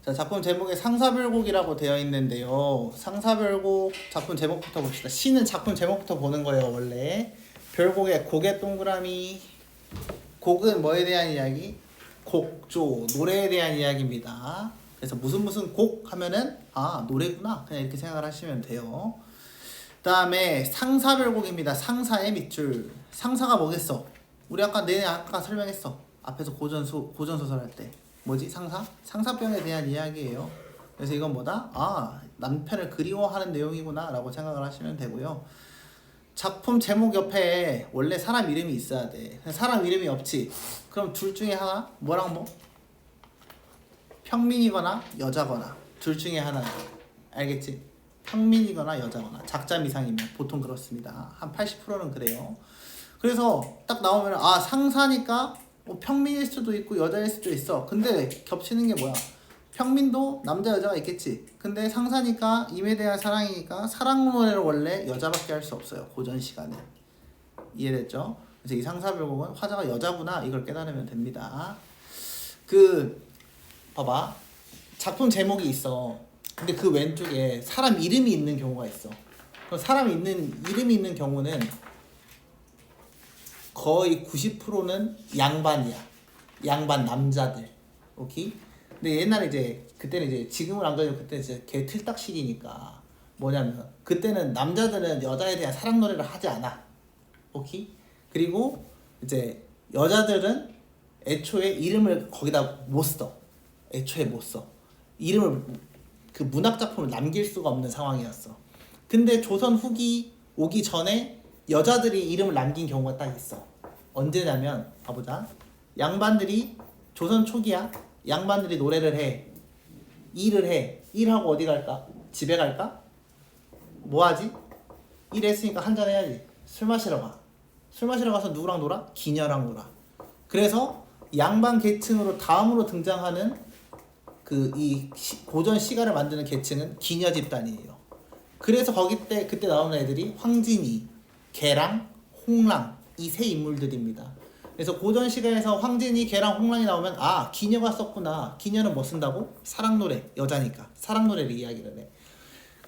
자, 작품 제목에 상사별곡이라고 되어 있는데요. 상사별곡 작품 제목부터 봅시다. 시는 작품 제목부터 보는 거예요, 원래. 별곡의 곡의 동그라미. 곡은 뭐에 대한 이야기? 곡조, 노래에 대한 이야기입니다. 그래서 무슨 곡 하면은 아, 노래구나. 그냥 이렇게 생각을 하시면 돼요. 그 다음에 상사별곡입니다. 상사의 밑줄. 상사가 뭐겠어? 우리 아까 설명했어. 앞에서 고전소설 할 때. 뭐지? 상사병에 대한 이야기예요. 그래서 이건 뭐다? 아, 남편을 그리워하는 내용이구나 라고 생각을 하시면 되고요. 작품 제목 옆에 원래 사람 이름이 있어야 돼. 사람 이름이 없지? 그럼 둘 중에 하나? 뭐랑 뭐? 평민이거나 여자거나 둘 중에 하나. 알겠지? 평민이거나 여자거나 작자 미상이면 보통 그렇습니다. 한 80%는 그래요. 그래서 딱 나오면 아, 상사니까 뭐 평민일 수도 있고 여자일 수도 있어. 근데 겹치는 게 뭐야? 평민도 남자 여자가 있겠지. 근데 상사니까 임에 대한 사랑이니까 사랑 노래를 원래 여자밖에 할 수 없어요. 고전 시간에. 이해됐죠? 그래서 이 상사별곡은 화자가 여자구나 이걸 깨달으면 됩니다. 봐봐. 작품 제목이 있어. 근데 그 왼쪽에 사람 이름이 있는 경우가 있어. 그럼 이름이 있는 경우는 거의 90%는 양반이야. 양반 남자들. 오케이? 근데 옛날에 그때는 지금은 안 그래도 그때 개 틀딱식이니까 뭐냐면 그때는 남자들은 여자에 대한 사랑 노래를 하지 않아. 오케이? 그리고 여자들은 애초에 이름을 거기다 못 써. 애초에 못 써. 이름을 그 문학 작품을 남길 수가 없는 상황이었어. 근데 조선 후기 오기 전에 여자들이 이름을 남긴 경우가 딱 있어. 언제냐면 봐보자. 양반들이 조선 초기야. 양반들이 노래를 해. 일을 해. 일하고 어디 갈까? 집에 갈까? 뭐 하지? 일했으니까 한잔 해야지. 술 마시러 가. 술 마시러 가서 누구랑 놀아? 기녀랑 놀아. 그래서 양반 계층으로 다음으로 등장하는 고전 시가를 만드는 계층은 기녀 집단이에요. 그래서 그때 나오는 애들이 황진이, 개랑, 홍랑 이 세 인물들입니다. 그래서 고전 시가에서 황진이, 개랑, 홍랑이 나오면 아, 기녀가 썼구나. 기녀는 뭐 쓴다고? 사랑 노래, 여자니까 사랑 노래를 이야기를 해.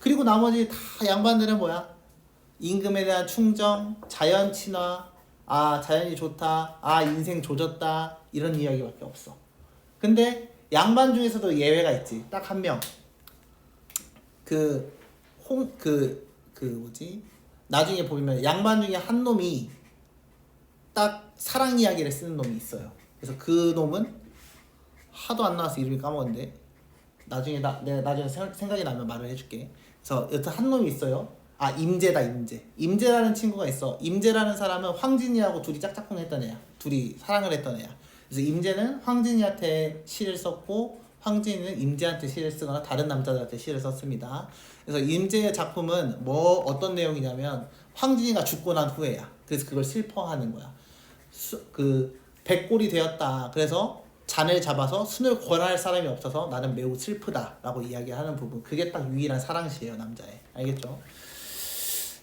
그리고 나머지 다 양반들은 뭐야? 임금에 대한 충정, 자연 친화, 아, 자연이 좋다, 아, 인생 조졌다 이런 이야기밖에 없어. 근데 양반 중에서도 예외가 있지. 딱 한 명. 나중에 보면 양반 중에 한 놈이 딱 사랑 이야기를 쓰는 놈이 있어요. 그래서 그 놈은 하도 안 나와서 이름이 까먹었는데 내가 나중에 생각이 나면 말을 해줄게. 그래서 여튼 한 놈이 있어요. 아, 임제다. 임제라는 친구가 있어. 임제라는 사람은 황진이하고 둘이 짝짝꿍 했던 애야. 둘이 사랑을 했던 애야. 그래서 임제는 황진이한테 시를 썼고 황진이는 임제한테 시를 쓰거나 다른 남자들한테 시를 썼습니다. 그래서 임제의 작품은 어떤 내용이냐면 황진이가 죽고 난 후에야. 그래서 그걸 슬퍼하는 거야. 백골이 되었다. 그래서 잔을 잡아서 순을 권할 사람이 없어서 나는 매우 슬프다라고 이야기하는 부분. 그게 딱 유일한 사랑시예요, 남자의. 알겠죠?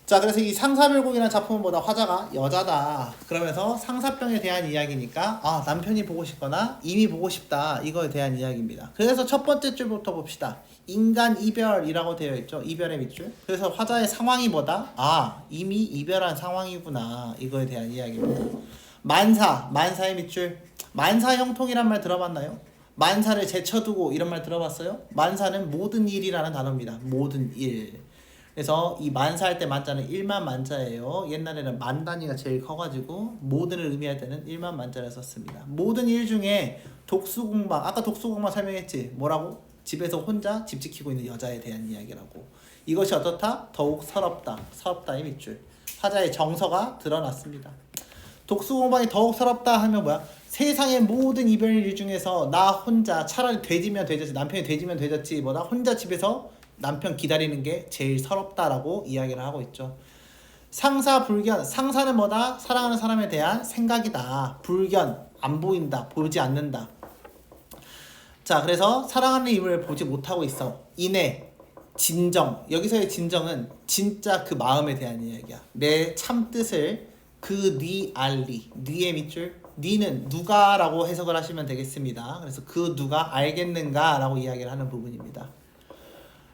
자, 그래서 이 상사별곡이라는 작품은 뭐다? 화자가 여자다. 그러면서 상사병에 대한 이야기니까 아, 남편이 보고 싶거나 이미 보고 싶다. 이거에 대한 이야기입니다. 그래서 첫 번째 줄부터 봅시다. 인간 이별이라고 되어 있죠. 이별의 밑줄. 그래서 화자의 상황이 뭐다? 아, 이미 이별한 상황이구나. 이거에 대한 이야기입니다. 만사의 밑줄. 만사 형통이란 말 들어봤나요? 만사를 제쳐두고 이런 말 들어봤어요? 만사는 모든 일이라는 단어입니다. 모든 일. 그래서 이 만사할 때 만자는 1만 만자예요. 옛날에는 만 단위가 제일 커가지고 모든을 의미할 때는 1만 만자를 썼습니다. 모든 일 중에 독수공방, 아까 독수공방 설명했지? 뭐라고? 집에서 혼자 집 지키고 있는 여자에 대한 이야기라고. 이것이 어떻다? 더욱 서럽다. 서럽다의 밑줄. 화자의 정서가 드러났습니다. 독수공방이 더욱 서럽다 하면 뭐야? 세상의 모든 이별일 중에서 나 혼자 차라리 돼지면 돼졌지, 남편이 돼지면 돼졌지, 나 혼자 집에서 남편 기다리는 게 제일 서럽다라고 이야기를 하고 있죠. 상사불견. 상사는 뭐다? 사랑하는 사람에 대한 생각이다. 불견. 안 보인다. 보지 않는다. 자, 그래서 사랑하는 이를 보지 못하고 있어. 인해. 진정. 여기서의 진정은 진짜 그 마음에 대한 이야기야. 내 참 뜻을 네 알리. 네의 밑줄. 니는 누가라고 해석을 하시면 되겠습니다. 그래서 그 누가 알겠는가라고 이야기를 하는 부분입니다.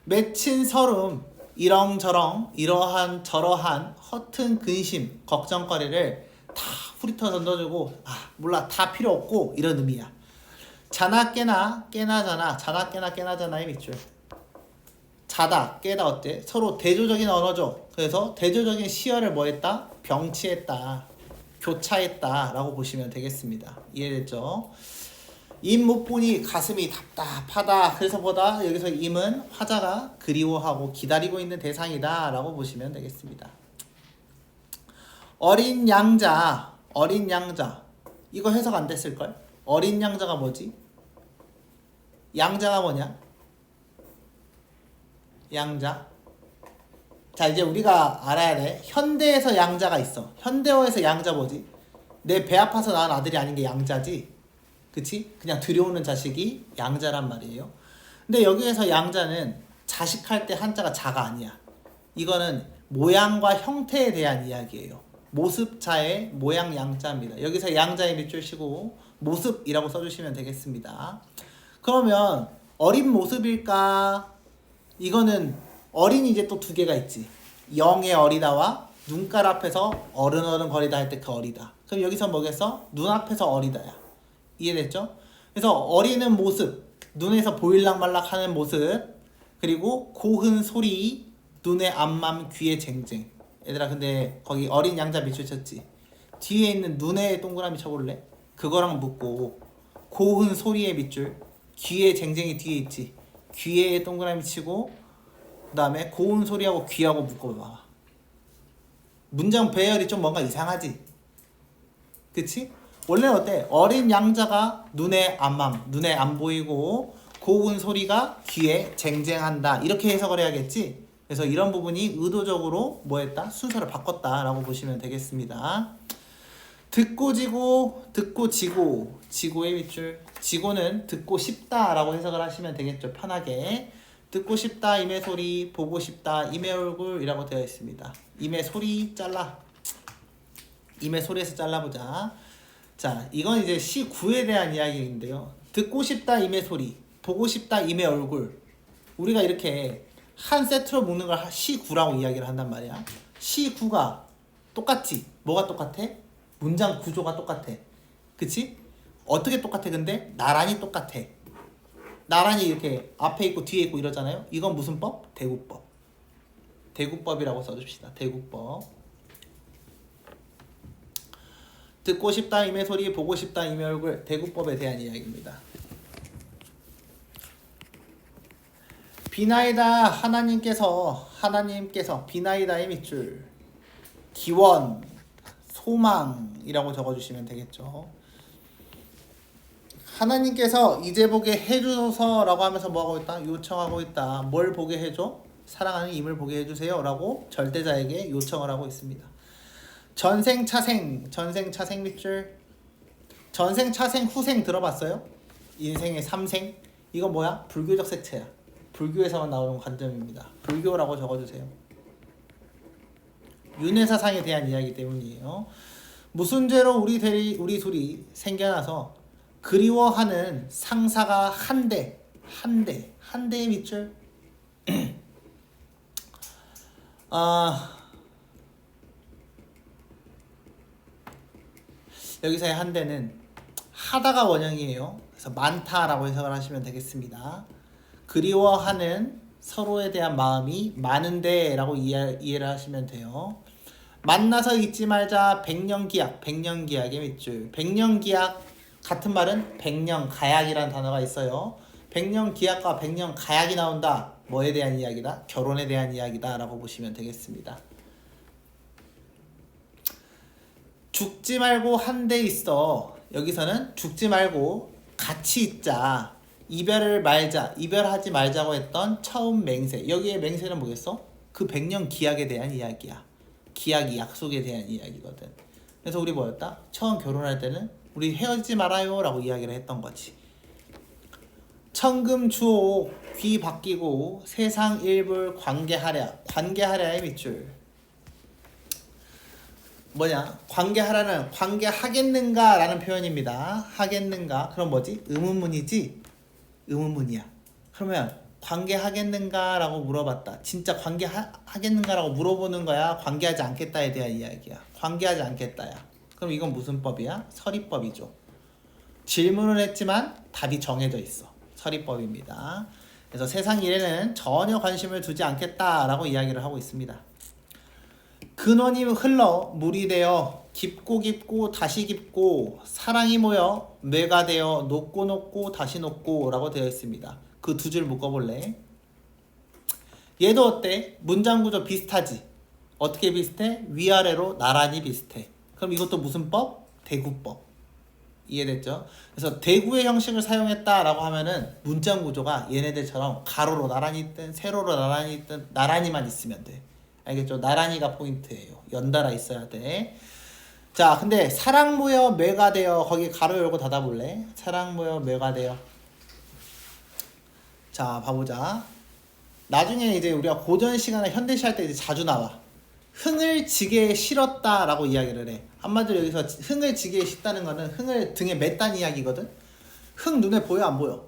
맺힌 설움, 이렁저렁 이러한 저러한 허튼 근심, 걱정거리를 다 후리터 던져주고 몰라 다 필요 없고 이런 의미야. 자나 깨나 깨나잖아. 자나 깨나 깨나잖아의 밑줄. 자다 깨다 어때? 서로 대조적인 언어죠. 그래서 대조적인 시어를 뭐 했다? 병치했다. 교차했다 라고 보시면 되겠습니다. 이해됐죠? 임 못 보니 가슴이 답답하다. 그래서 뭐다? 여기서 임은 화자가 그리워하고 기다리고 있는 대상이다 라고 보시면 되겠습니다. 어린 양자, 어린 양자. 이거 해석 안 됐을걸? 어린 양자가 뭐지? 양자가 뭐냐? 양자. 자, 이제 우리가 알아야 돼. 현대에서 양자가 있어. 현대어에서 양자 뭐지? 내 배 아파서 낳은 아들이 아닌 게 양자지. 그치? 그냥 들여오는 자식이 양자란 말이에요. 근데 여기에서 양자는 자식할 때 한자가 자가 아니야. 이거는 모양과 형태에 대한 이야기예요. 모습자의 모양 양자입니다. 여기서 양자의 밑줄 치고 모습이라고 써주시면 되겠습니다. 그러면 어린 모습일까? 이거는 어린이 이제 또 두 개가 있지. 영의 어리다와 눈깔 앞에서 어른 거리다 할 때 그 어리다. 그럼 여기서 뭐겠어? 눈앞에서 어리다야. 이해됐죠? 그래서 어리는 모습, 눈에서 보일락말락 하는 모습, 그리고 고흔 소리, 눈에 암맘, 귀에 쟁쟁. 얘들아 근데 거기 어린 양자 밑줄 쳤지? 뒤에 있는 눈에 동그라미 쳐볼래? 그거랑 묶고 고흔 소리의 밑줄, 귀에 쟁쟁이 뒤에 있지? 귀에 동그라미 치고 그 다음에 고운 소리하고 귀하고 묶어봐. 문장 배열이 좀 뭔가 이상하지? 그치? 원래는 어때? 어린 양자가 눈에 암암, 눈에 안 보이고 고운 소리가 귀에 쟁쟁한다. 이렇게 해석을 해야겠지? 그래서 이런 부분이 의도적으로 뭐 했다? 순서를 바꿨다라고 보시면 되겠습니다. 듣고 지고, 듣고 지고, 지고의 밑줄. 지고는 듣고 싶다라고 해석을 하시면 되겠죠. 편하게. 듣고 싶다, 임의 소리, 보고 싶다, 임의 얼굴이라고 되어 있습니다. 임의 소리 잘라. 임의 소리에서 잘라보자. 자, 이건 이제 시9에 대한 이야기인데요. 듣고 싶다, 임의 소리, 보고 싶다, 임의 얼굴. 우리가 이렇게 한 세트로 묶는 걸 시9라고 이야기를 한단 말이야. 시9가 똑같지? 뭐가 똑같아? 문장 구조가 똑같아. 그치? 어떻게 똑같아 근데? 나란히 똑같아. 나란히 이렇게 앞에 있고 뒤에 있고 이러잖아요. 이건 무슨 법? 대구법. 대구법이라고 써줍시다. 대구법. 듣고 싶다 임의 소리, 보고 싶다 임의 얼굴. 대구법에 대한 이야기입니다. 비나이다 하나님께서 비나이다의 밑줄 기원 소망이라고 적어주시면 되겠죠. 하나님께서 이제 보게 해주소서라고 하면서 뭐하고 있다? 요청하고 있다. 뭘 보게 해줘? 사랑하는 임을 보게 해주세요 라고 절대자에게 요청을 하고 있습니다. 전생차생 밑줄. 전생차생 후생 들어봤어요? 인생의 삼생. 이거 뭐야? 불교적 색채야. 불교에서만 나오는 관점입니다. 불교라고 적어주세요. 윤회사상에 대한 이야기 때문이에요. 무슨 죄로 우리 둘이 생겨나서 그리워하는 상사가 한 대의 밑줄. 여기서의 한 대는 하다가 원형이에요. 그래서 많다라고 해석을 하시면 되겠습니다. 그리워하는 서로에 대한 마음이 많은데 라고 이해를 하시면 돼요. 만나서 잊지 말자. 백년기약의 밑줄. 백년기약 같은 말은 백년가약이라는 단어가 있어요. 백년기약과 백년가약이 나온다. 뭐에 대한 이야기다? 결혼에 대한 이야기다 라고 보시면 되겠습니다. 죽지 말고 한 대 있어. 여기서는 죽지 말고 같이 있자. 이별하지 말자고 했던 처음 맹세. 여기에 맹세는 뭐겠어? 그 백년 기약에 대한 이야기야. 기약이 약속에 대한 이야기거든. 그래서 우리 뭐였다? 처음 결혼할 때는 우리 헤어지지 말아요 라고 이야기를 했던 거지. 천금주옥 귀 바뀌고 세상 일불 관계하랴의 밑줄. 뭐냐? 관계하라는 관계하겠는가라는 표현입니다. 하겠는가? 그럼 뭐지? 의문문이지? 의문문이야. 그러면 관계하겠는가라고 물어봤다. 진짜 관계하겠는가라고 물어보는 거야? 관계하지 않겠다에 대한 이야기야. 관계하지 않겠다야. 그럼 이건 무슨 법이야? 서리법이죠. 질문을 했지만 답이 정해져 있어. 서리법입니다. 그래서 세상 일에는 전혀 관심을 두지 않겠다라고 이야기를 하고 있습니다. 근원이 흘러 물이 되어 깊고 깊고 다시 깊고 사랑이 모여 뇌가 되어 녹고 녹고 다시 녹고 라고 되어 있습니다. 그 두 줄 묶어볼래? 얘도 어때? 문장 구조 비슷하지? 어떻게 비슷해? 위아래로 나란히 비슷해. 그럼 이것도 무슨 법? 대구법. 이해됐죠? 그래서 대구의 형식을 사용했다라고 하면은 문장 구조가 얘네들처럼 가로로 나란히 있든 세로로 나란히 있든 나란히만 있으면 돼. 알겠죠? 나란히가 포인트예요. 연달아 있어야 돼. 자, 근데 사랑 모여 매가 되어 거기 가로 열고 닫아볼래? 사랑 모여 매가 되어. 자, 봐보자. 나중에 이제 우리가 고전 시간에 현대시 할 때 이제 자주 나와. 흥을 지게에 실었다라고 이야기를 해. 한마디로 여기서 흥을 지게에 싣다는 거는 흥을 등에 맸다는 이야기거든. 흥 눈에 보여 안 보여?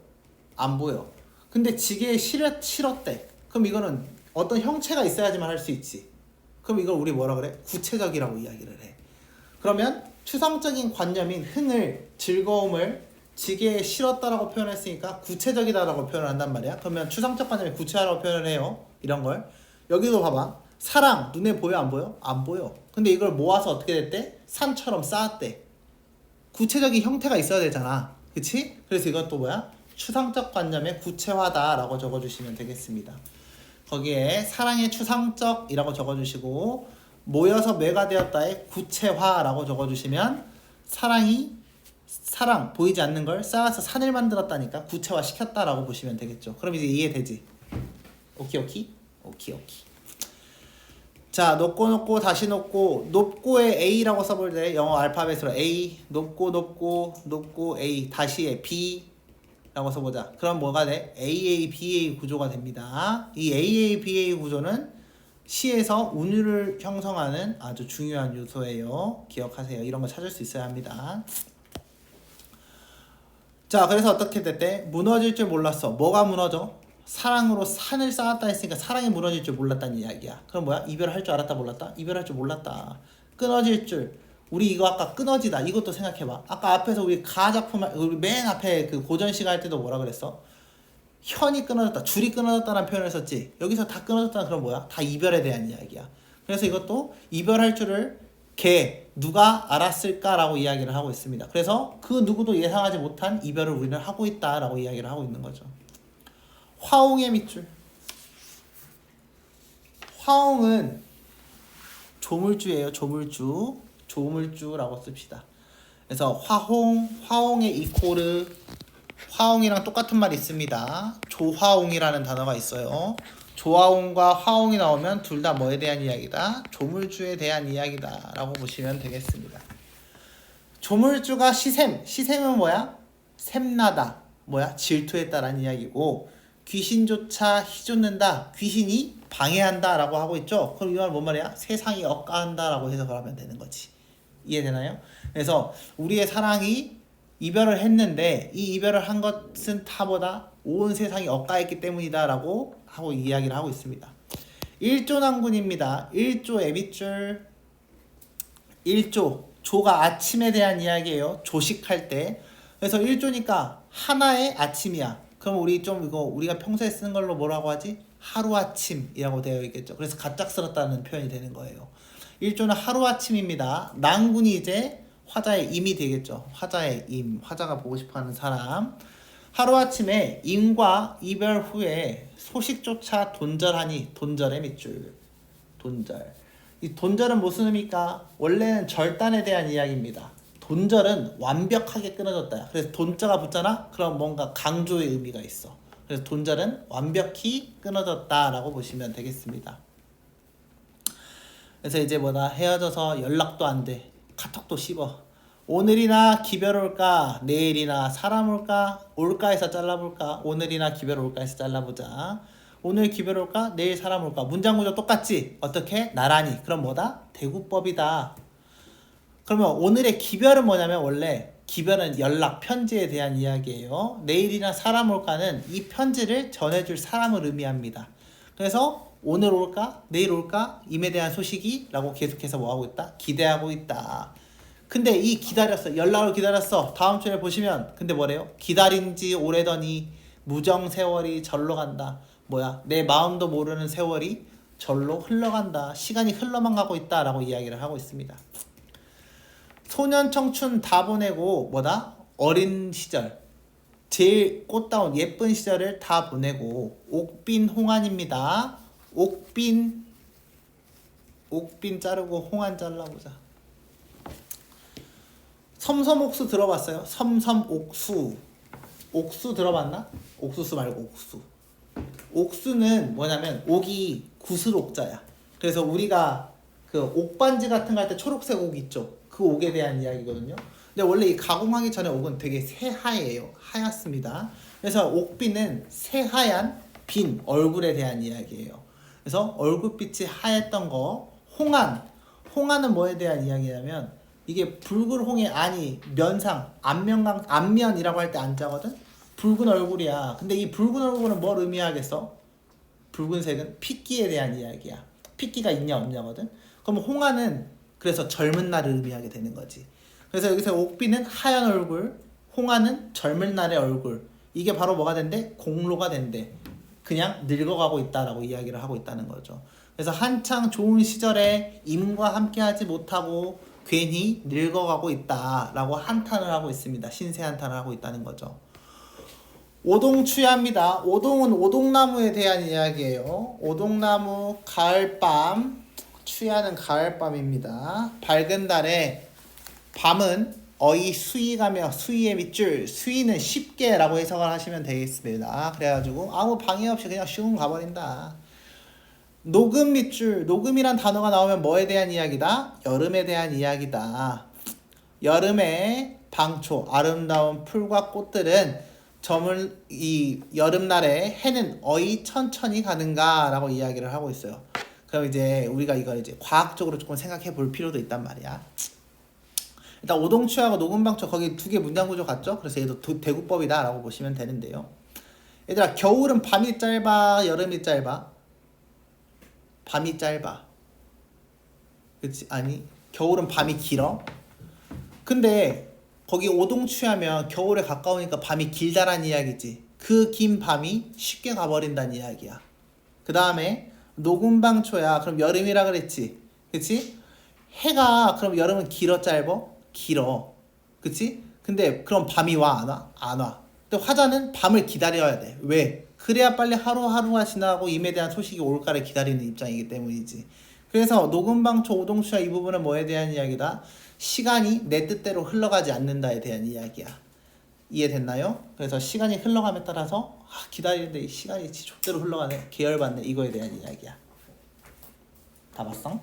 안 보여. 근데 지게에 실었대. 그럼 이거는 어떤 형체가 있어야지만 할 수 있지. 그럼 이걸 우리 뭐라 그래? 구체적이라고 이야기를 해. 그러면 추상적인 관념인 흥을, 즐거움을 지게에 실었다라고 표현했으니까 구체적이다라고 표현을 한단 말이야. 그러면 추상적 관념이 구체화라고 표현을 해요. 이런 걸. 여기도 봐봐. 사랑 눈에 보여 안 보여? 안 보여. 근데 이걸 모아서 어떻게 됐대? 산처럼 쌓았대. 구체적인 형태가 있어야 되잖아. 그치? 그래서 이것도 뭐야? 추상적 관념의 구체화다라고 적어주시면 되겠습니다. 거기에 사랑의 추상적이라고 적어주시고 모여서 매가 되었다의 구체화라고 적어주시면 사랑 보이지 않는 걸 쌓아서 산을 만들었다니까 구체화 시켰다라고 보시면 되겠죠. 그럼 이제 이해되지? 오키. 자, 높고 다시 높고에 A라고 써볼 때 영어 알파벳으로 A, 높고 A, 다시에 B 라고 써보자. 그럼 뭐가 돼? AA, BA 구조가 됩니다. 이 AA, BA 구조는 시에서 운율을 형성하는 아주 중요한 요소예요. 기억하세요. 이런 거 찾을 수 있어야 합니다. 자, 그래서 어떻게 됐대? 무너질 줄 몰랐어. 뭐가 무너져? 사랑으로 산을 쌓았다 했으니까 사랑이 무너질 줄 몰랐다는 이야기야. 그럼 뭐야? 이별할 줄 알았다 몰랐다? 이별할 줄 몰랐다. 끊어질 줄. 우리 이거 아까 끊어지다. 이것도 생각해봐. 아까 앞에서 우리 가작품, 우리 맨 앞에 그 고전 시간 할 때도 뭐라 그랬어? 현이 끊어졌다, 줄이 끊어졌다라는 표현을 썼지. 여기서 다 끊어졌다는 그럼 뭐야? 다 이별에 대한 이야기야. 그래서 이것도 이별할 줄을 누가 알았을까라고 이야기를 하고 있습니다. 그래서 그 누구도 예상하지 못한 이별을 우리는 하고 있다라고 이야기를 하고 있는 거죠. 화옹의 밑줄. 화옹은 조물주예요. 조물주라고 씁시다. 그래서 화옹의 이코르, 화옹이랑 똑같은 말 있습니다. 조화옹이라는 단어가 있어요. 조화옹과 화옹이 나오면 둘 다 뭐에 대한 이야기다? 조물주에 대한 이야기다 라고 보시면 되겠습니다. 조물주가 시샘은 뭐야? 샘나다, 뭐야? 질투했다라는 이야기고, 귀신조차 희쫓는다, 귀신이 방해한다 라고 하고 있죠. 그럼 이 말 뭔 말이야? 세상이 억까한다 라고 해석을 하면 되는 거지. 이해되나요? 그래서 우리의 사랑이 이별을 했는데 이 이별을 한 것은 타보다 온 세상이 억까했기 때문이다 라고 하고 이야기를 하고 있습니다. 일조난군입니다. 일조의 밑줄. 조가 아침에 대한 이야기예요. 조식할 때. 그래서 일조니까 하나의 아침이야. 그럼 우리 좀 이거 우리가 평소에 쓰는 걸로 뭐라고 하지? 하루아침이라고 되어 있겠죠. 그래서 갑작스럽다는 표현이 되는 거예요. 일조는 하루아침입니다. 난군이 이제 화자의 임이 되겠죠. 화자의 임. 화자가 보고 싶어하는 사람. 하루아침에 임과 이별 후에 소식조차 돈절하니, 돈절의 밑줄. 돈절. 이 돈절은 무슨 의미입니까? 원래는 절단에 대한 이야기입니다. 돈절은 완벽하게 끊어졌다. 그래서 돈자가 붙잖아? 그럼 뭔가 강조의 의미가 있어. 그래서 돈절은 완벽히 끊어졌다라고 보시면 되겠습니다. 그래서 이제 헤어져서 연락도 안 돼. 카톡도 씹어. 오늘이나 기별 올까? 내일이나 사람 올까? 올까에서 잘라볼까? 오늘이나 기별 올까에서 잘라보자. 오늘 기별 올까? 내일 사람 올까? 문장 구조 똑같지? 어떻게? 나란히. 그럼 뭐다? 대구법이다. 그러면 오늘의 기별은 뭐냐면 원래 기별은 연락, 편지에 대한 이야기예요. 내일이나 사람 올까는 이 편지를 전해줄 사람을 의미합니다. 그래서 오늘 올까? 내일 올까? 임에 대한 소식이? 라고 계속해서 뭐하고 있다? 기대하고 있다. 근데 이 기다렸어. 연락을 기다렸어. 다음 주에 보시면 근데 뭐래요? 기다린 지 오래더니 무정 세월이 절로 간다. 뭐야? 내 마음도 모르는 세월이 절로 흘러간다. 시간이 흘러만 가고 있다. 라고 이야기를 하고 있습니다. 소년 청춘 다 보내고 뭐다? 어린 시절 제일 꽃다운 예쁜 시절을 다 보내고 옥빈 홍안입니다. 옥빈 자르고 홍안 잘라보자. 섬섬옥수 들어봤어요? 섬섬옥수. 옥수 들어봤나? 옥수수 말고 옥수. 옥수는 뭐냐면 옥이 구슬옥자야. 그래서 우리가 그 옥반지 같은 거 할 때 초록색 옥 있죠? 그 옥에 대한 이야기거든요. 근데 원래 이 가공하기 전에 옥은 되게 새하얘요. 하얗습니다. 그래서 옥빈은 새하얀 빈 얼굴에 대한 이야기예요. 그래서 얼굴빛이 하였던 거. 홍안은 뭐에 대한 이야기냐면 이게 붉은 홍의 안이 면상, 안면이라고 할 때 안자거든? 붉은 얼굴이야. 근데 이 붉은 얼굴은 뭘 의미하겠어? 붉은색은 핏기에 대한 이야기야. 핏기가 있냐 없냐거든? 그럼 홍안은 그래서 젊은 날을 의미하게 되는 거지. 그래서 여기서 옥비는 하얀 얼굴, 홍안은 젊은 날의 얼굴. 이게 바로 뭐가 된대? 공로가 된대. 그냥 늙어가고 있다라고 이야기를 하고 있다는 거죠. 그래서 한창 좋은 시절에 임과 함께하지 못하고 괜히 늙어가고 있다라고 한탄을 하고 있습니다. 신세 한탄을 하고 있다는 거죠. 오동추야입니다. 오동은 오동나무에 대한 이야기예요. 오동나무 가을밤, 추야는 가을밤입니다. 밝은 달에 밤은 어이 수위가며 수위의 밑줄, 수위는 쉽게라고 해석을 하시면 되겠습니다. 그래가지고 아무 방해 없이 그냥 슝 가버린다. 녹음 밑줄, 녹음이란 단어가 나오면 뭐에 대한 이야기다? 여름에 대한 이야기다. 여름의 방초, 아름다운 풀과 꽃들은 이 여름날에 해는 어이 천천히 가는가 라고 이야기를 하고 있어요. 그럼 이제 우리가 이걸 이제 과학적으로 조금 생각해 볼 필요도 있단 말이야. 일단 오동추하고 녹음방초 거기 두 개 문장 구조 같죠? 그래서 얘도 대구법이다 라고 보시면 되는데요. 얘들아, 겨울은 밤이 짧아, 여름이 짧아? 밤이 짧아. 그치? 아니, 겨울은 밤이 길어? 근데 거기 오동추하면 겨울에 가까우니까 밤이 길다란 이야기지. 그 긴 밤이 쉽게 가버린다는 이야기야. 그 다음에 녹음방초야. 그럼 여름이라 그랬지. 그치? 해가 그럼 여름은 길어 짧어? 길어. 그치? 근데 그럼 밤이 와 안 와? 안 와. 근데 화자는 밤을 기다려야 돼. 왜? 그래야 빨리 하루하루가 지나고 임에 대한 소식이 올까를 기다리는 입장이기 때문이지. 그래서 녹음방초 오동추야 이 부분은 뭐에 대한 이야기다? 시간이 내 뜻대로 흘러가지 않는다에 대한 이야기야. 이해됐나요? 그래서 시간이 흘러감에 따라서 기다리는데 시간이 족대로 흘러가네, 계열받네, 이거에 대한 이야기야. 다 봤어?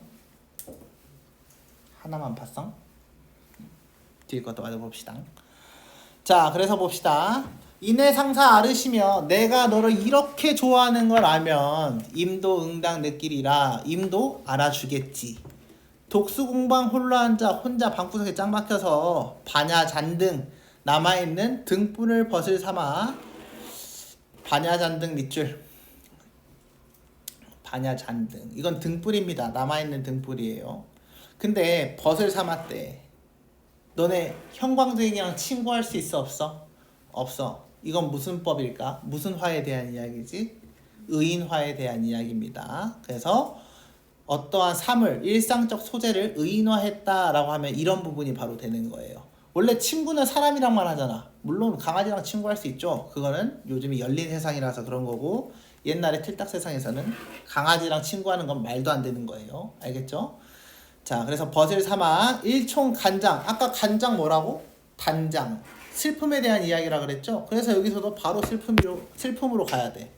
하나만 봤어? 뒤에 것도 맞아봅시다. 자, 그래서 봅시다. 인해상사 아르시며 내가 너를 이렇게 좋아하는 걸 알면 임도 응당 느끼리라. 임도 알아주겠지. 독수공방 홀로 앉아 혼자 방구석에 짱 박혀서 반야 잔등 남아있는 등불을 벗을 삼아. 반야 잔등 밑줄, 반야 잔등, 이건 등불입니다. 남아있는 등불이에요. 근데 벗을 삼았대. 너네 형광등이랑 친구할 수 있어 없어? 없어. 이건 무슨 법일까? 무슨 화에 대한 이야기지? 의인화에 대한 이야기입니다. 그래서 어떠한 삶을, 일상적 소재를 의인화했다라고 하면 이런 부분이 바로 되는 거예요. 원래 친구는 사람이랑만 하잖아. 물론 강아지랑 친구할 수 있죠. 그거는 요즘이 열린 세상이라서 그런 거고, 옛날에 틀딱 세상에서는 강아지랑 친구하는 건 말도 안 되는 거예요. 알겠죠? 자, 그래서 벗을 삼아 일총 간장. 아까 간장 뭐라고? 단장. 슬픔에 대한 이야기라 그랬죠? 그래서 여기서도 바로 슬픔으로 가야 돼.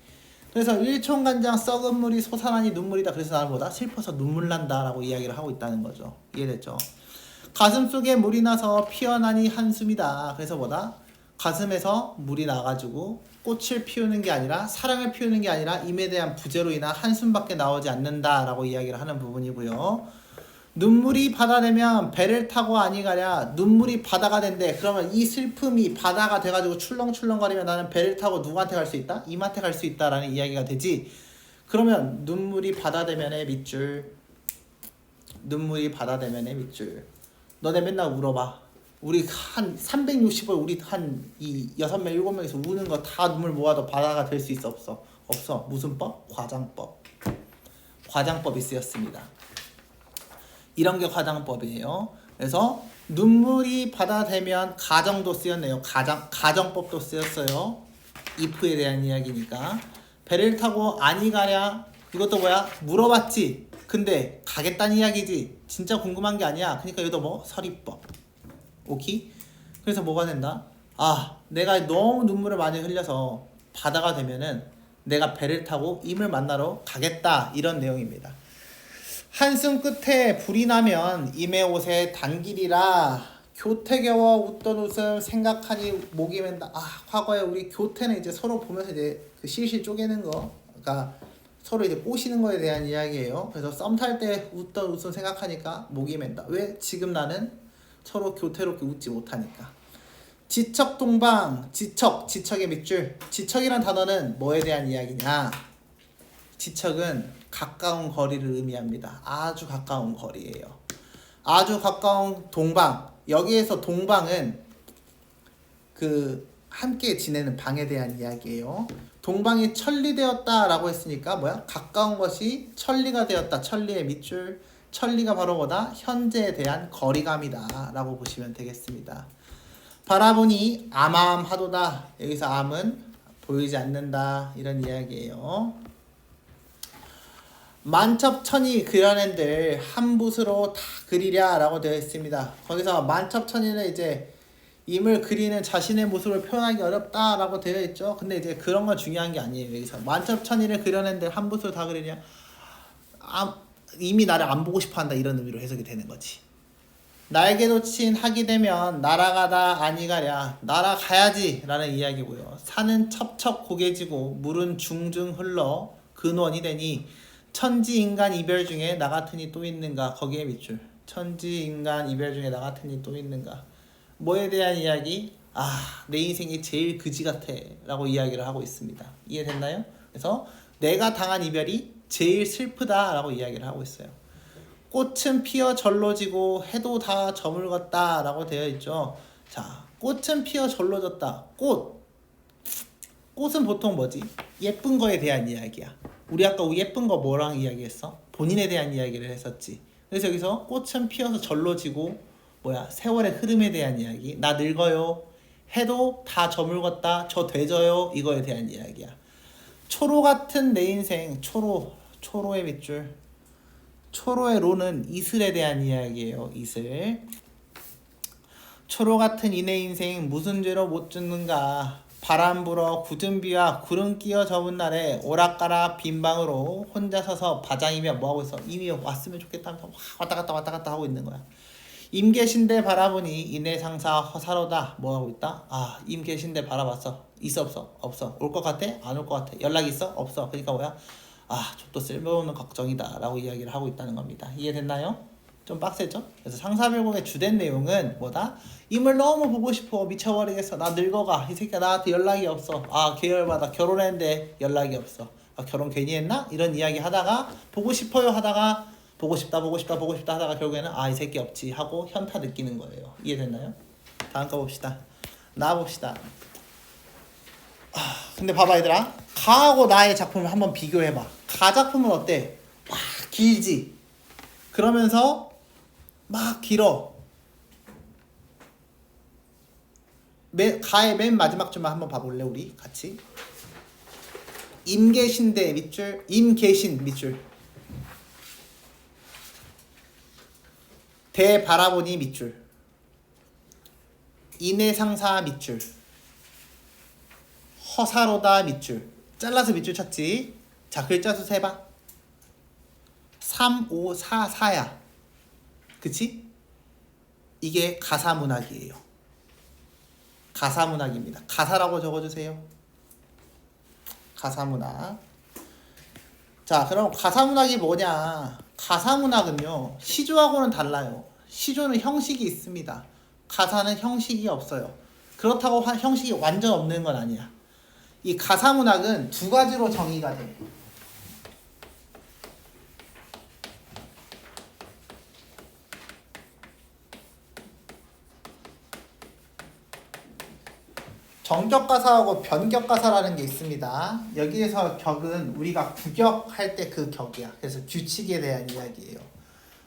그래서 일총간장 썩은 물이 솟아나니 눈물이다. 그래서 나는 뭐다? 슬퍼서 눈물 난다 라고 이야기를 하고 있다는 거죠. 이해됐죠? 가슴속에 물이 나서 피어나니 한숨이다. 그래서 뭐다? 가슴에서 물이 나가지고 꽃을 피우는 게 아니라, 사랑을 피우는 게 아니라 임에 대한 부재로 인한 한숨밖에 나오지 않는다 라고 이야기를 하는 부분이고요. 눈물이 바다 되면 배를 타고 아니 가랴. 눈물이 바다가 된대. 그러면 이 슬픔이 바다가 돼가지고 출렁출렁거리면 나는 배를 타고 누구한테 갈 수 있다? 임한테 갈 수 있다라는 이야기가 되지. 그러면 눈물이 바다 되면의 밑줄. 눈물이 바다 되면의 밑줄. 너네 맨날 울어봐. 우리 한 360을 우리 한 이 6명 7명에서 우는 거 다 눈물 모아도 바다가 될 수 있어? 없어? 없어. 무슨 법? 과장법. 과장법이 쓰였습니다. 이런 게 과장법이에요. 그래서 눈물이 바다 되면 가정도 쓰였네요. 가정법도 쓰였어요. if에 대한 이야기니까. 배를 타고 아니 가랴. 이것도 뭐야? 물어봤지. 근데 가겠다는 이야기지. 진짜 궁금한 게 아니야. 그러니까 이것도 뭐? 서리법. 오케이? 그래서 뭐가 된다? 아, 내가 너무 눈물을 많이 흘려서 바다가 되면은 내가 배를 타고 임을 만나러 가겠다. 이런 내용입니다. 한숨 끝에 불이 나면 임의 옷에 단길이라. 교태겨워 웃던 웃음 생각하니 목이 맨다. 아, 과거에 우리 교태는 이제 서로 보면서 이제 그 실실 쪼개는 거, 그러니까 서로 이제 꼬시는 거에 대한 이야기예요. 그래서 썸 탈 때 웃던 웃음 생각하니까 목이 맨다. 왜? 지금 나는 서로 교태롭게 웃지 못하니까. 지척 동방. 지척의 밑줄. 지척이란 단어는 뭐에 대한 이야기냐? 지척은 가까운 거리를 의미합니다. 아주 가까운 거리예요. 아주 가까운 동방. 여기에서 동방은 그 함께 지내는 방에 대한 이야기예요. 동방이 천리되었다라고 했으니까 뭐야? 가까운 것이 천리가 되었다. 천리의 밑줄. 천리가 바로 뭐다? 현재에 대한 거리감이다 라고 보시면 되겠습니다. 바라보니 암암하도다. 여기서 암은 보이지 않는다 이런 이야기예요. 만첩천이 그려낸들 한 붓으로 다 그리랴 라고 되어 있습니다. 거기서 만첩천이는 이제 임을 그리는 자신의 모습을 표현하기 어렵다 라고 되어 있죠. 근데 이제 그런 건 중요한 게 아니에요. 여기서 만첩천이를 그려낸들 한 붓으로 다 그리랴. 이미 나를 안 보고 싶어 한다 이런 의미로 해석이 되는 거지. 날개 돋친 학이 되면 날아가다 아니 가랴. 날아가야지 라는 이야기고요. 산은 첩첩 고개지고 물은 중중 흘러 근원이 되니 천지인간 이별 중에 나 같으니 또 있는가. 거기에 밑줄. 천지인간 이별 중에 나 같으니 또 있는가. 뭐에 대한 이야기? 아, 내 인생이 제일 그지 같아 라고 이야기를 하고 있습니다. 이해됐나요? 그래서 내가 당한 이별이 제일 슬프다 라고 이야기를 하고 있어요. 꽃은 피어 절로 지고 해도 다 저물었다 라고 되어 있죠. 자, 꽃은 피어 절로 졌다. 꽃은 보통 뭐지? 예쁜 거에 대한 이야기야. 우리 아까 예쁜 거 뭐랑 이야기했어? 본인에 대한 이야기를 했었지. 그래서 여기서 꽃은 피어서 절로 지고 뭐야? 세월의 흐름에 대한 이야기. 나 늙어요. 해도 다 저물었다. 저 되져요. 이거에 대한 이야기야. 초로 같은 내 인생. 초로의 밑줄. 초로의 로는 이슬에 대한 이야기예요. 이슬. 초로 같은 이내 인생 무슨 죄로 못 죽는가. 바람 불어 굳은 비와 구름 끼어 접은 날에 오락가락 빈방으로 혼자 서서 바장이며 뭐하고 있어? 이미 왔으면 좋겠다 하면서 왔다 갔다 하고 있는 거야. 임 계신데 바라보니 이내 상사 허사로다. 뭐하고 있다? 아, 임 계신데 바라봤어. 있어 없어? 없어. 올 것 같아? 안 올 것 같아. 연락 있어? 없어. 그러니까 뭐야? 아, 저 또 쓸모없는 걱정이다 라고 이야기를 하고 있다는 겁니다. 이해됐나요? 좀 빡세죠? 그래서 상사별곡의 주된 내용은 뭐다? 임을 너무 보고 싶어. 미쳐버리겠어. 나 늙어가. 이 새끼야 나한테 연락이 없어. 아, 계열받아. 결혼했는데 연락이 없어. 아, 결혼 괜히 했나? 이런 이야기 하다가 보고 싶어요 하다가 보고 싶다 하다가 결국에는 아, 이 새끼 없지 하고 현타 느끼는 거예요. 이해됐나요? 다음 거 봅시다. 나와봅시다. 근데 봐봐 얘들아. 가하고 나의 작품을 한번 비교해봐. 가 작품은 어때? 막 길지? 그러면서 막 길어. 가의 맨 마지막 줄만 한번 봐볼래 우리 같이. 임계신대 밑줄. 임계신 밑줄. 대바라보니 밑줄. 인해상사 밑줄. 허사로다 밑줄. 잘라서 밑줄 쳤지. 자, 글자 수 세봐. 3, 5, 4, 4야. 그치? 이게 가사문학이에요. 가사문학입니다. 가사라고 적어주세요. 가사문학. 자, 그럼 가사문학이 뭐냐? 가사문학은요 시조하고는 달라요. 시조는 형식이 있습니다. 가사는 형식이 없어요. 그렇다고 형식이 완전 없는 건 아니야. 이 가사문학은 두 가지로 정의가 돼. 정격가사하고 변격가사라는 게 있습니다. 여기에서 격은 우리가 구격할 때 그 격이야. 그래서 규칙에 대한 이야기예요.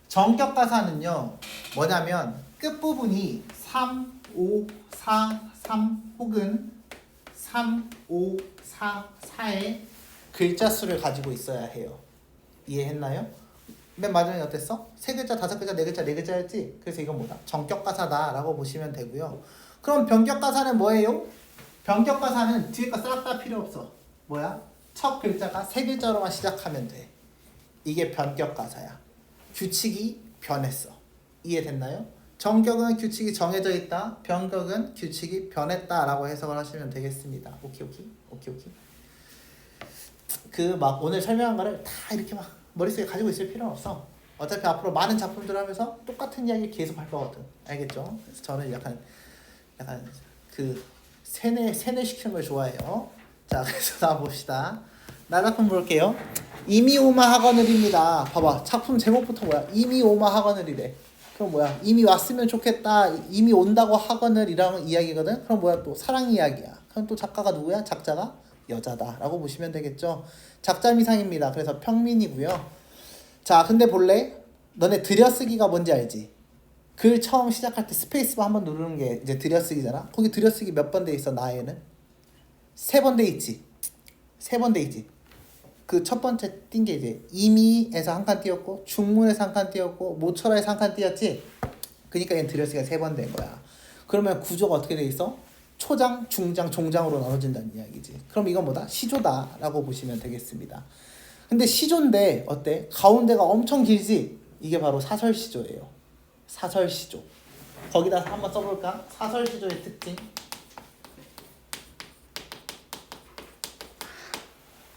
정격가사는요 뭐냐면 끝부분이 3, 5, 4, 3 혹은 3, 5, 4, 4의 글자 수를 가지고 있어야 해요. 이해했나요? 맨 마지막에 어땠어? 세 글자, 다섯 글자, 네 글자, 네 글자였지? 그래서 이건 뭐다? 정격가사다라고 보시면 되고요. 그럼 변격가사는 뭐예요? 변격가사는 뒤에 거 싹 다 필요 없어. 뭐야? 첫 글자가 세 글자로만 시작하면 돼. 이게 변격가사야. 규칙이 변했어. 이해됐나요? 정격은 규칙이 정해져 있다. 변격은 규칙이 변했다라고 해석을 하시면 되겠습니다. 오케이. 그 막 오늘 설명한 거를 다 이렇게 막 머릿속에 가지고 있을 필요는 없어. 어차피 앞으로 많은 작품들을 하면서 똑같은 이야기 계속 할 거거든. 알겠죠? 그래서 저는 약간 그 세뇌시키는 걸 좋아해요. 자, 그래서 나 봅시다. 나 작품 볼게요. 이미 오마 학원을입니다. 봐봐, 작품 제목부터 뭐야? 이미 오마 학원을이래. 그럼 뭐야? 이미 왔으면 좋겠다. 이미 온다고 학원을이라는 이야기거든. 그럼 뭐야? 또 사랑 이야기야. 그럼 또 작가가 누구야? 작자가 여자다라고 보시면 되겠죠. 작자 미상입니다. 그래서 평민이고요. 자, 근데 볼래? 너네 들여쓰기가 뭔지 알지? 글 처음 시작할 때 스페이스바 한번 누르는 게 이제 들여쓰기잖아. 거기 들여쓰기 몇 번 돼 있어? 나에는 3번 돼 있지. 3번 돼 있지. 그 첫 번째 띈 게 이제 이미에서 한 칸 띄었고 중문에서 한 칸 띄었고 모철에서 한 칸 띄었지. 그러니까 얘는 들여쓰기가 3번 된 거야. 그러면 구조가 어떻게 돼 있어? 초장, 중장, 종장으로 나눠진다는 이야기지. 그럼 이건 뭐다? 시조다라고 보시면 되겠습니다. 근데 시조인데 어때? 가운데가 엄청 길지? 이게 바로 사설시조예요. 사설시조. 거기다 한번 써볼까? 사설시조의 특징.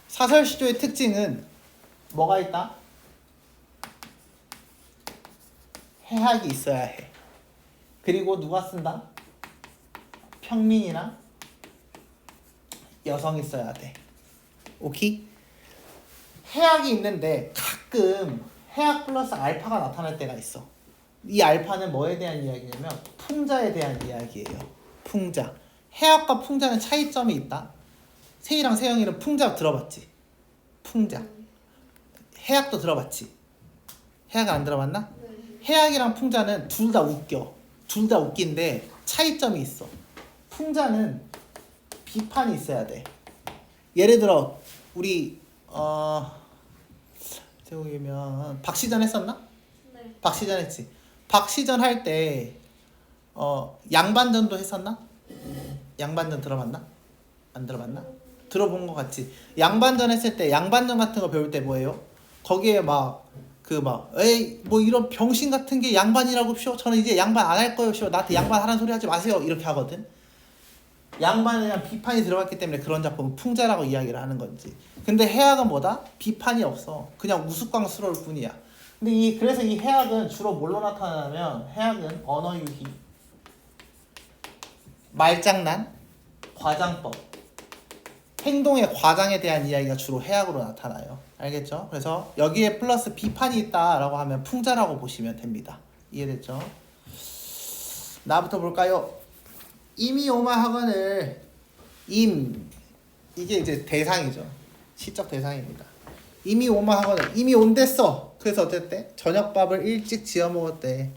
사설시조의 특징은 뭐가 있다? 해학이 있어야 해. 그리고 누가 쓴다? 평민이나 여성이 써야 돼. 오케이? 해학이 있는데 가끔 해학 플러스 알파가 나타날 때가 있어. 이 알파는 뭐에 대한 이야기냐면 풍자에 대한 이야기예요. 풍자. 해학과 풍자는 차이점이 있다. 세희랑 세영이는 풍자 들어봤지? 풍자. 해학도 들어봤지? 해학 안 들어봤나? 해학이랑 풍자는 둘 다 웃겨. 둘 다 웃긴데 차이점이 있어. 풍자는 비판이 있어야 돼. 예를 들어 우리 제목이면 박시전 했었나? 네. 박시전 했지. 박시전 할 때 양반전도 했었나? 양반전 들어봤나? 안 들어봤나? 들어본 것 같지. 양반전 했을 때 양반전 같은 거 배울 때 뭐예요? 거기에 에이 뭐 이런 병신 같은 게 양반이라고 쇼. 저는 이제 양반 안 할 거예요 쇼. 나한테 양반 하라는 소리 하지 마세요. 이렇게 하거든. 양반에 대한 비판이 들어갔기 때문에 그런 작품은 풍자라고 이야기를 하는 건지. 근데 해학은 뭐다? 비판이 없어. 그냥 우스꽝스러울 뿐이야. 근데 그래서 이 해학은 주로 뭘로 나타나냐면 해학은 언어유희, 말장난, 과장법, 행동의 과장에 대한 이야기가 주로 해학으로 나타나요. 알겠죠? 그래서 여기에 플러스 비판이 있다라고 하면 풍자라고 보시면 됩니다. 이해됐죠? 나부터 볼까요? 이미 오마 학원을 이게 이제 대상이죠. 시적 대상입니다. 이미 오마 학원을 이미 온댔어. 그래서 어땠대? 저녁밥을 일찍 지어 먹었대.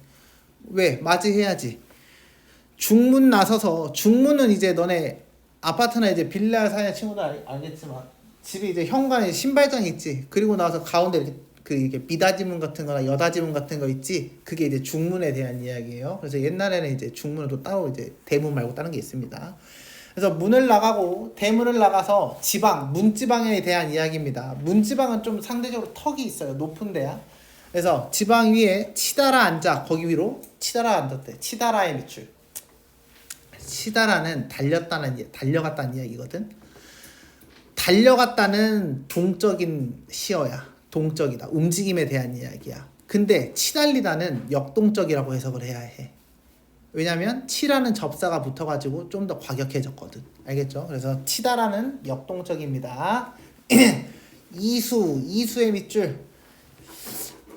왜? 맞이해야지. 중문 나서서 중문은 이제 너네 아파트나 이제 빌라 사는 친구들 알겠지만 집에 이제 현관에 신발장이 있지. 그리고 나서 가운데 이렇게 미닫이문 같은 거나 여닫이문 같은 거 있지. 그게 이제 중문에 대한 이야기예요. 그래서 옛날에는 이제 중문은 또 따로 이제 대문 말고 다른 게 있습니다. 그래서 문을 나가고 대문을 나가서 지방, 문지방에 대한 이야기입니다. 문지방은 좀 상대적으로 턱이 있어요. 높은 데야. 그래서 지방 위에 치달아 앉아. 거기 위로 치달아 앉았대. 치달아의 밑줄. 치달아는 달려갔다는 이야기거든. 달려갔다는 동적인 시어야. 동적이다. 움직임에 대한 이야기야. 근데 치달리다는 역동적이라고 해석을 해야 해. 왜냐면 치라는 접사가 붙어가지고 좀 더 과격해졌거든. 알겠죠? 그래서 치다라는 역동적입니다. 이수의 밑줄.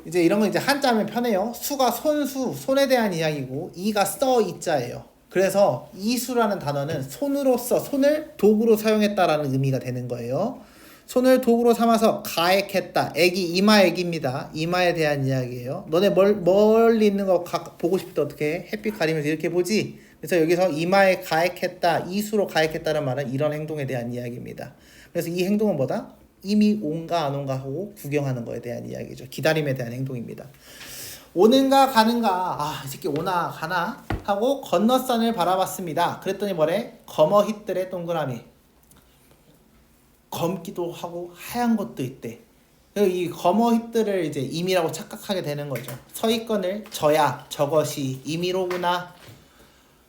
이제 이런 거 이제 한자면 편해요. 수가 손에 대한 이야기고 이가 이자예요. 그래서 이수라는 단어는 손으로써 손을 도구로 사용했다라는 의미가 되는 거예요. 손을 도구로 삼아서 가액했다. 액이 이마액입니다. 이마에 대한 이야기예요. 너네 멀리 있는 거 보고 싶을 때 어떻게 해? 햇빛 가리면서 이렇게 보지? 그래서 여기서 이마에 가액했다. 이수로 가액했다는 말은 이런 행동에 대한 이야기입니다. 그래서 이 행동은 뭐다? 이미 온가 안 온가 하고 구경하는 거에 대한 이야기죠. 기다림에 대한 행동입니다. 오는가 가는가, 이 새끼 오나 가나 하고 건너선을 바라봤습니다. 그랬더니 뭐래? 검어hit들의 동그라미. 검기도 하고 하얀 것도 있대. 이 검어hit들을 이제 임이라고 착각하게 되는 거죠. 서있건을 저야 저것이 임이로구나.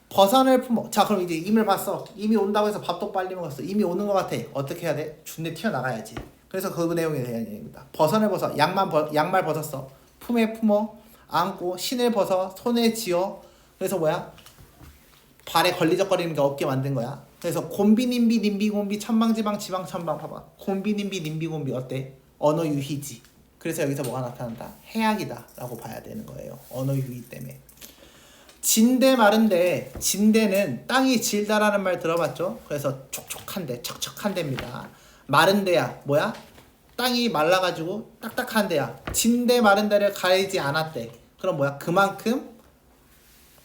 버선을 품어. 자, 그럼 이제 임을 봤어. 임이 온다고 해서 밥도 빨리 먹었어. 임이 오는 것 같아. 어떻게 해야 돼? 준내 튀어나가야지. 그래서 그 내용에 대한 얘기입니다. 버선을 벗어. 양말 벗었어. 품에 품어. 안고. 신을 벗어. 손에 쥐어. 그래서 뭐야? 발에 걸리적거리는 게 없게 만든 거야. 그래서 곰비님비 님비곰비 천방지방 지방천방 봐봐. 곰비님비 님비곰비 어때? 언어 유희지. 그래서 여기서 뭐가 나타난다? 해악이다 라고 봐야 되는 거예요. 언어 유희 때문에. 진대 마른데, 진대는 땅이 질다라는 말 들어봤죠? 그래서 촉촉한데, 척척한데입니다. 마른데야 뭐야? 땅이 말라가지고 딱딱한데야. 진대 마른데를 가리지 않았대. 그럼 뭐야? 그만큼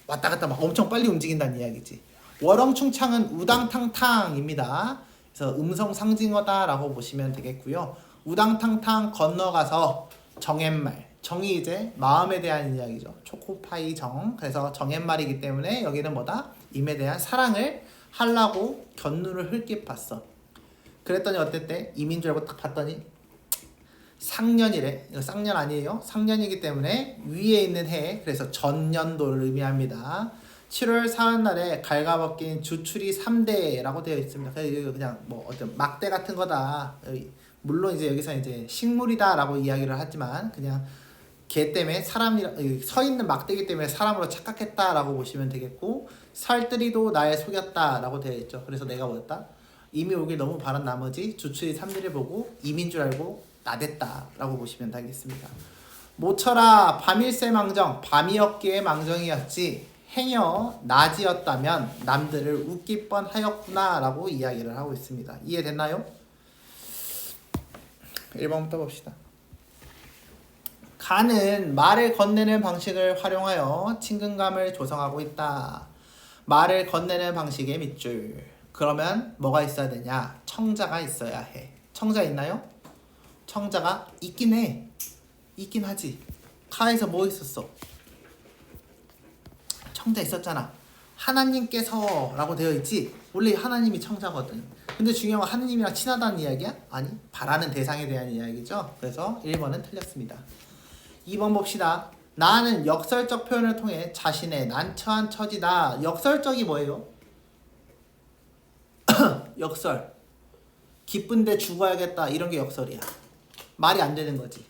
왔다 갔다 막 엄청 빨리 움직인다는 이야기지. 월엉충창은 우당탕탕입니다. 그래서 음성 상징어다라고 보시면 되겠고요. 우당탕탕 건너가서 정옛말. 정이 이제 마음에 대한 이야기죠. 초코파이 정. 그래서 정옛말이기 때문에 여기는 뭐다? 임에 대한 사랑을 하려고 견눈을 흘낏 봤어. 그랬더니 어땠대? 임인 줄 알고 딱 봤더니 상년이래. 이거 쌍년 아니에요? 상년이기 때문에 위에 있는 해. 그래서 전년도를 의미합니다. 7월 사흔날에 갈가벗긴 주출이 3대라고 되어 있습니다. 그래서 그냥 뭐 어떤 막대 같은 거다. 물론 이제 여기서 이제 식물이다라고 이야기를 하지만 그냥 개 때문에 서 있는 막대기 때문에 사람으로 착각했다라고 보시면 되겠고, 살뜰이도 날 속였다라고 되어 있죠. 그래서 내가 뭐였다? 이미 오길 너무 바란 나머지 주출이 3대를 보고 임인 줄 알고 나댔다라고 보시면 되겠습니다. 모처라 밤일세 망정, 밤이었기에 망정이었지 행여 낮이었다면 남들을 웃길 뻔하였구나 라고 이야기를 하고 있습니다. 이해됐나요? 1번부터 봅시다. 가는 말을 건네는 방식을 활용하여 친근감을 조성하고 있다. 말을 건네는 방식의 밑줄. 그러면 뭐가 있어야 되냐? 청자가 있어야 해. 청자 있나요? 청자가 있긴 해. 있긴 하지. 카에서 뭐 있었어? 청자 있었잖아. 하나님께서 라고 되어 있지. 원래 하나님이 청자거든. 근데 중요한 건 하나님이랑 친하다는 이야기야? 아니, 바라는 대상에 대한 이야기죠. 그래서 1번은 틀렸습니다. 2번 봅시다. 나는 역설적 표현을 통해 자신의 난처한 처지다. 역설적이 뭐예요? 역설. 기쁜데 죽어야겠다. 이런 게 역설이야. 말이 안 되는 거지.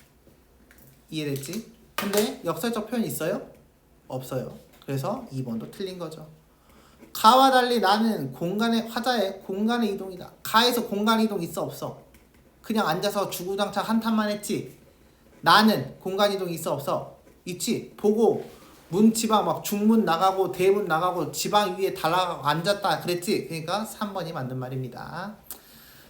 이해됐지? 근데 역설적 표현이 있어요? 없어요. 그래서 2번도 틀린 거죠. 가와 달리 나는 화자의 공간의 이동이다. 가에서 공간 이동 있어 없어? 그냥 앉아서 주구장창 한탄만 했지. 나는 공간 이동 있어 없어? 있지. 보고 문 지방 막 중문 나가고 대문 나가고 지방 위에 달아가고 앉았다 그랬지. 그러니까 3번이 맞는 말입니다.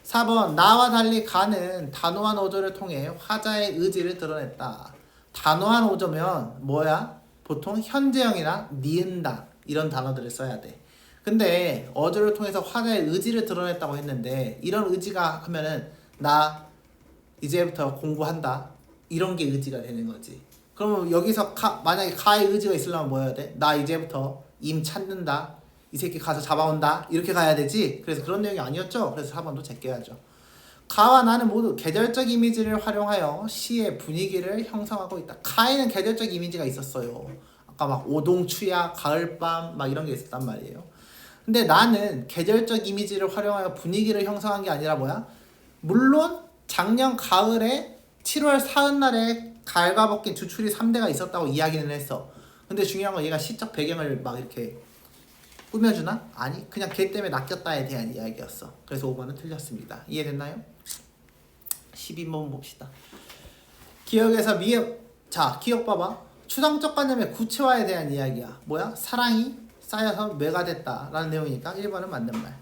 4번 나와 달리 가는 단호한 어조를 통해 화자의 의지를 드러냈다. 단호한 어조면 뭐야? 보통 현재형이나 니은다 이런 단어들을 써야 돼. 근데 어조를 통해서 화자의 의지를 드러냈다고 했는데 이런 의지가 하면은 나 이제부터 공부한다 이런 게 의지가 되는 거지. 그러면 여기서 만약에 가의 의지가 있으려면 뭐 해야 돼? 나 이제부터 임 찾는다. 이 새끼 가서 잡아온다. 이렇게 가야 되지. 그래서 그런 내용이 아니었죠. 그래서 4번도 제껴야죠. 가와 나는 모두 계절적 이미지를 활용하여 시의 분위기를 형성하고 있다. 가에는 계절적 이미지가 있었어요. 아까 막 오동추야, 가을밤 막 이런 게 있었단 말이에요. 근데 나는 계절적 이미지를 활용하여 분위기를 형성한 게 아니라 뭐야? 물론 작년 가을에 7월 사흔날에 가을과 벗긴 주출이 3대가 있었다고 이야기는 했어. 근데 중요한 건 얘가 시적 배경을 막 이렇게 꾸며주나? 아니, 그냥 걔 때문에 낚였다에 대한 이야기였어. 그래서 5번은 틀렸습니다. 이해됐나요? 12번 봅시다. 기억에서 미흡. 자, 기억 봐봐. 추상적 관념의 구체화에 대한 이야기야. 뭐야? 사랑이 쌓여서 뇌가 됐다 라는 내용이니까 1번은 맞는 말.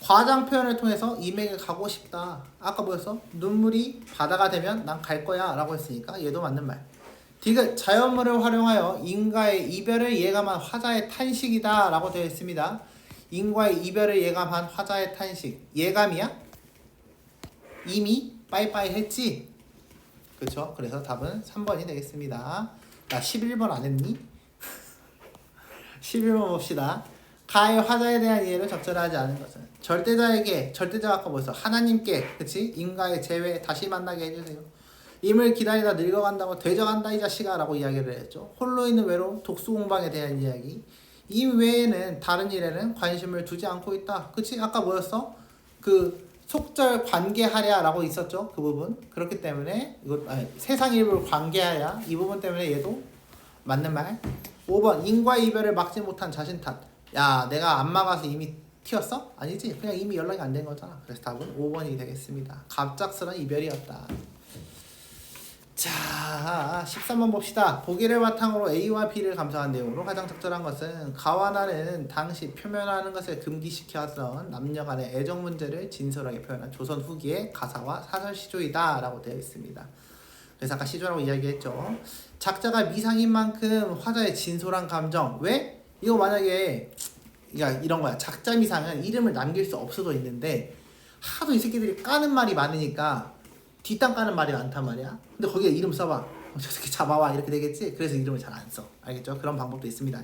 과장 표현을 통해서 이맥에 가고 싶다. 아까 뭐였어? 눈물이 바다가 되면 난 갈 거야 라고 했으니까 얘도 맞는 말. 디귿 자연물을 활용하여 인과의 이별을 예감한 화자의 탄식이다 라고 되어 있습니다. 인과의 이별을 예감한 화자의 탄식. 예감이야? 이미 빠이빠이 했지? 그쵸? 그래서 답은 3번이 되겠습니다. 나 11번 안 했니? 11번 봅시다. 가의 화자에 대한 이해를 적절하지 않은 것은 절대자에게, 절대자가 아까 뭐였어? 하나님께, 그치? 인과의 재회 다시 만나게 해주세요. 임을 기다리다 늙어간다고 되져간다 이 자식아 라고 이야기를 했죠. 홀로 있는 외로움, 독수공방에 대한 이야기. 임 외에는 다른 일에는 관심을 두지 않고 있다. 그치? 아까 뭐였어? 그 속절 관계하랴 라고 있었죠. 그 부분. 그렇기 때문에 세상 일부를 관계하랴 이 부분 때문에 얘도 맞는 말. 5번 인과의 이별을 막지 못한 자신 탓. 야, 내가 안 막아서 이미 튀었어? 아니지. 그냥 이미 연락이 안 된 거잖아. 그래서 답은 5번이 되겠습니다. 갑작스런 이별이었다. 자, 13번 봅시다. 보기를 바탕으로 A와 B를 감상한 내용으로 가장 적절한 것은 가와 나는 당시 표면하는 것을 금기시켜왔던 남녀 간의 애정 문제를 진솔하게 표현한 조선 후기의 가사와 사설 시조이다 라고 되어 있습니다. 그래서 아까 시조라고 이야기했죠. 작자가 미상인 만큼 화자의 진솔한 감정. 왜? 이거 만약에 이런 거야. 작자 미상은 이름을 남길 수 없어도 있는데 하도 이 새끼들이 까는 말이 많으니까 뒷땅 까는 말이 많단 말이야. 근데 거기에 이름 써봐. 저 새끼 잡아와 이렇게 되겠지. 그래서 이름을 잘 안 써. 알겠죠? 그런 방법도 있습니다.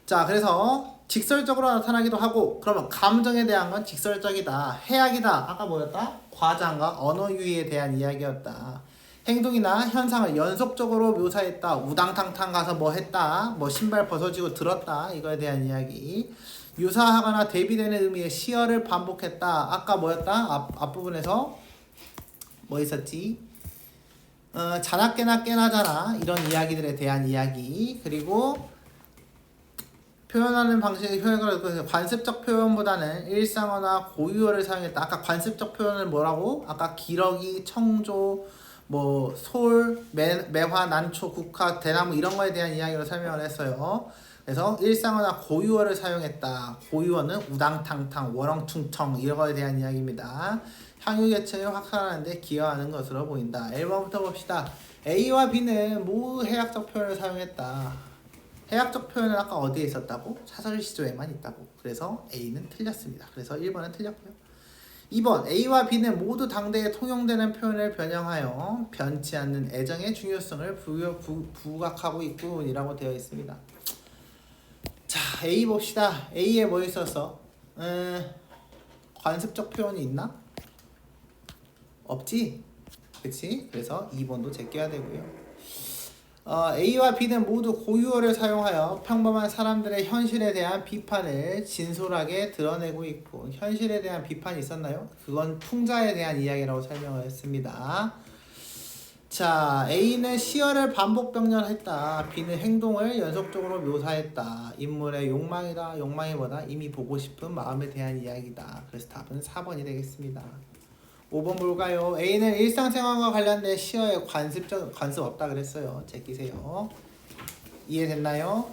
자, 그래서 직설적으로 나타나기도 하고, 그러면 감정에 대한 건 직설적이다, 해악이다. 아까 뭐였다? 과장과 언어 유희에 대한 이야기였다. 행동이나 현상을 연속적으로 묘사했다. 우당탕탕 가서 뭐 했다. 뭐 신발 벗어지고 들었다. 이거에 대한 이야기. 유사하거나 대비되는 의미의 시어를 반복했다. 아까 뭐였다? 앞부분에서 뭐 있었지? 자나깨나 깨나잖아. 이런 이야기들에 대한 이야기. 그리고 표현하는 방식의 효용을 관습적 표현보다는 일상어나 고유어를 사용했다. 아까 관습적 표현을 뭐라고? 아까 기러기, 청조, 뭐 솔, 매화, 난초, 국화, 대나무 이런 거에 대한 이야기로 설명을 했어요. 그래서 일상어나 고유어를 사용했다. 고유어는 우당탕탕, 워렁퉁텅 이런 거에 대한 이야기입니다. 향유계층을 확산하는 데 기여하는 것으로 보인다. 1번부터 봅시다. A와 B는 모두 해학적 표현을 사용했다. 해학적 표현은 아까 어디에 있었다고? 사설 시조에만 있다고. 그래서 A는 틀렸습니다. 그래서 1번은 틀렸고요. 2번 A와 B는 모두 당대에 통용되는 표현을 변형하여 변치 않는 애정의 중요성을 부각하고 있군 이라고 되어 있습니다. 자, A 봅시다. A에 뭐 있었어? 관습적 표현이 있나? 없지? 그치? 그래서 2번도 제껴야 되고요. A와 B는 모두 고유어를 사용하여 평범한 사람들의 현실에 대한 비판을 진솔하게 드러내고 있고, 현실에 대한 비판이 있었나요? 그건 풍자에 대한 이야기라고 설명을 했습니다. 자, A는 시어를 반복 병렬했다. B는 행동을 연속적으로 묘사했다. 인물의 욕망이다. 욕망이 뭐다? 이미 보고 싶은 마음에 대한 이야기다. 그래서 답은 4번이 되겠습니다. 5번 볼까요? A는 일상생활과 관련된 시어에 관습 없다 그랬어요. 제끼세요. 이해됐나요?